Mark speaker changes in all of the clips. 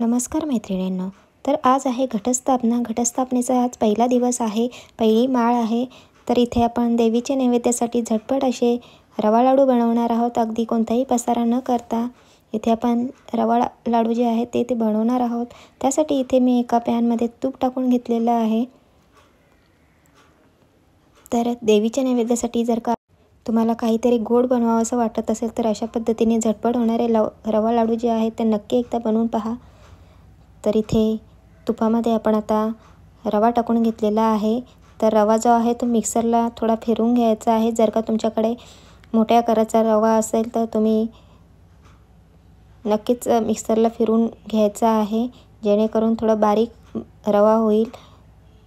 Speaker 1: नमस्कार मैत्रिणींनो. तर आज आहे घटस्थापना. घटस्थापनेचा आज पहिला दिवस आहे, पहिली माळ आहे. तर इथे आपण देवीच्या नैवेद्यासाठी झटपट असे रवा लाडू बनवणार आहोत, अगदी कोणताही पसारा न करता. इथे आपण रवा लाडू जे आहे ते बनवणार आहोत. त्यासाठी इथे मी एका पॅनमध्ये तूप टाकून घेतलेलं आहे. तर देवीच्या नैवेद्यासाठी जर का तुम्हाला काहीतरी गोड बनवावंसं वाटत असेल तर अशा पद्धतीने झटपट होणारे रवा लाडू जे आहेत ते नक्की एकदा बनवून पहा. तर इथे तुपामध्ये आपण आता रवा टाकून घेतलेला आहे. तर रवा जो आहे तो मिक्सरला थोडा फिरवून घ्यायचा आहे. जर का तुमच्याकडे मोठ्या आकाराचा रवा असेल तर तुम्ही नक्कीच मिक्सरला फिरवून घ्यायचा आहे, जेणेकरून थोडा बारीक रवा होईल.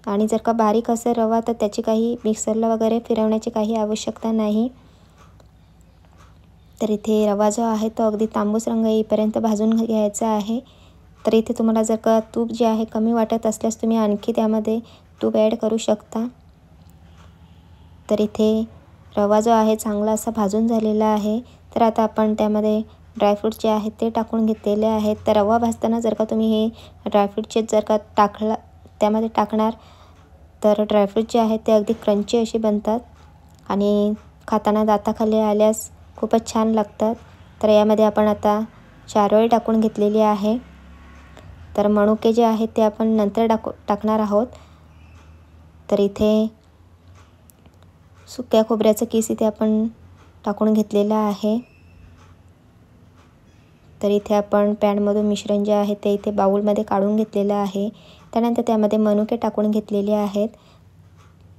Speaker 1: आणि जर का बारीक असेल रवा तर त्याची काही मिक्सरला वगैरे फिरवण्याची काही आवश्यकता नाही. तर इथे रवा जो आहे तो अगदी तांबूस रंग येईपर्यंत भाजून घ्यायचा आहे. तर इथे तुम्हाला जर का तूप जे आहे कमी वाटत असल्यास तुम्ही आणखी त्यामध्ये तूप ॲड करू शकता. तर इथे रवा जो आहे चांगला असा भाजून झालेला आहे. तर आता आपण त्यामध्ये ड्रायफ्रूट जे आहेत ते टाकून घेतलेले आहेत. तर रवा भाजताना जर का तुम्ही हे ड्रायफ्रूटचे जर का त्यामध्ये टाकणार तर ड्रायफ्रूट जे आहेत ते अगदी क्रंची अशी बनतात आणि खाताना दाताखाली आल्यास खूपच छान लागतात. तर यामध्ये आपण आता चारोळी टाकून घेतलेली आहे. तर मनुके जे आहेत ते आपण नंतर टाकणार आहोत. तर इथे सुक्या खोबऱ्याचं किस इथे आपण टाकून घेतलेला आहे. तर इथे आपण पॅनमधून मिश्रण जे आहे ते इथे बाउलमध्ये काढून घेतलेलं आहे. त्यानंतर त्यामध्ये मनुके टाकून घेतलेले आहेत.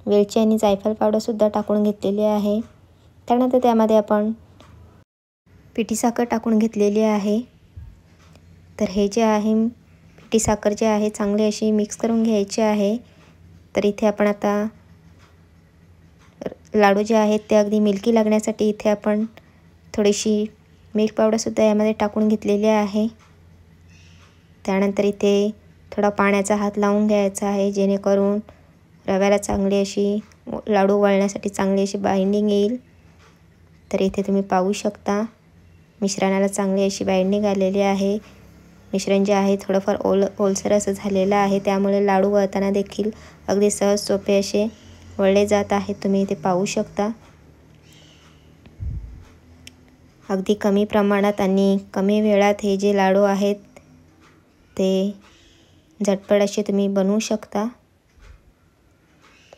Speaker 1: वेलची आणि जायफळ पावडरसुद्धा टाकून घेतलेली आहे. त्यानंतर त्यामध्ये आपण पिठी साखर टाकून घेतलेली आहे. तर हे जे आहे पिठी साखर जे आहे चांगली अशी मिक्स करून घ्यायची आहे. तर इथे आपण आता लाडू जे आहेत ते अगदी मिल्की लागण्यासाठी इथे आपण थोडीशी मिल्क पावडरसुद्धा यामध्ये टाकून घेतलेली आहे. त्यानंतर इथे थोडा पाण्याचा हात लावून घ्यायचा आहे, जेणेकरून रव्याला चांगली अशी लाडू वळण्यासाठी चांगली अशी बाइंडिंग येईल. तर इथे तुम्ही पाहू शकता मिश्रणाला चांगली अशी बाइंडिंग आलेली आहे. मिश्रण जे आहे थोडंफार ओलसर असं झालेलं आहे, त्यामुळे लाडू वळताना देखील अगदी सहज सोपे असे वळले जात आहेत. तुम्ही इथे पाहू शकता अगदी कमी प्रमाणात आणि कमी वेळात हे जे लाडू आहेत ते झटपट असे तुम्ही बनवू शकता.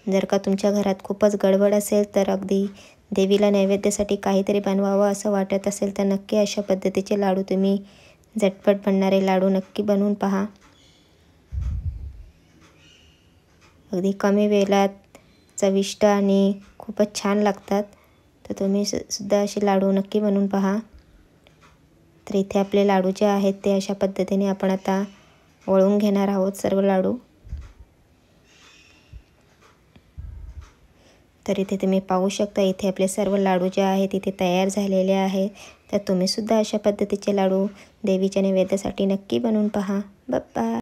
Speaker 1: जर का तुमच्या घरात खूपच गडबड असेल तर अगदी देवीला नैवेद्यासाठी काहीतरी बनवावं असं वाटत असेल तर नक्की अशा पद्धतीचे लाडू तुम्ही झटपट बनणारे लाडू नक्की बनवून पहा. अगदी कमी वेळात चविष्ट आणि खूपच छान लागतात. तर तुम्ही सुद्धा असे लाडू नक्की बनवून पहा. तर इथे आपले लाडू जे आहेत ते अशा पद्धतीने आपण आता वळून घेणार आहोत सर्व लाडू. तर इथे तुम्ही पाहू शकता इथे आपले सर्व लाडू जे आहेत इथे तयार झालेले आहेत. तर तुम्ही सुद्धा अशा पद्धतीचे लाडू देवीच्या नैवेद्यासाठी नक्की बनवून पहा. बाय.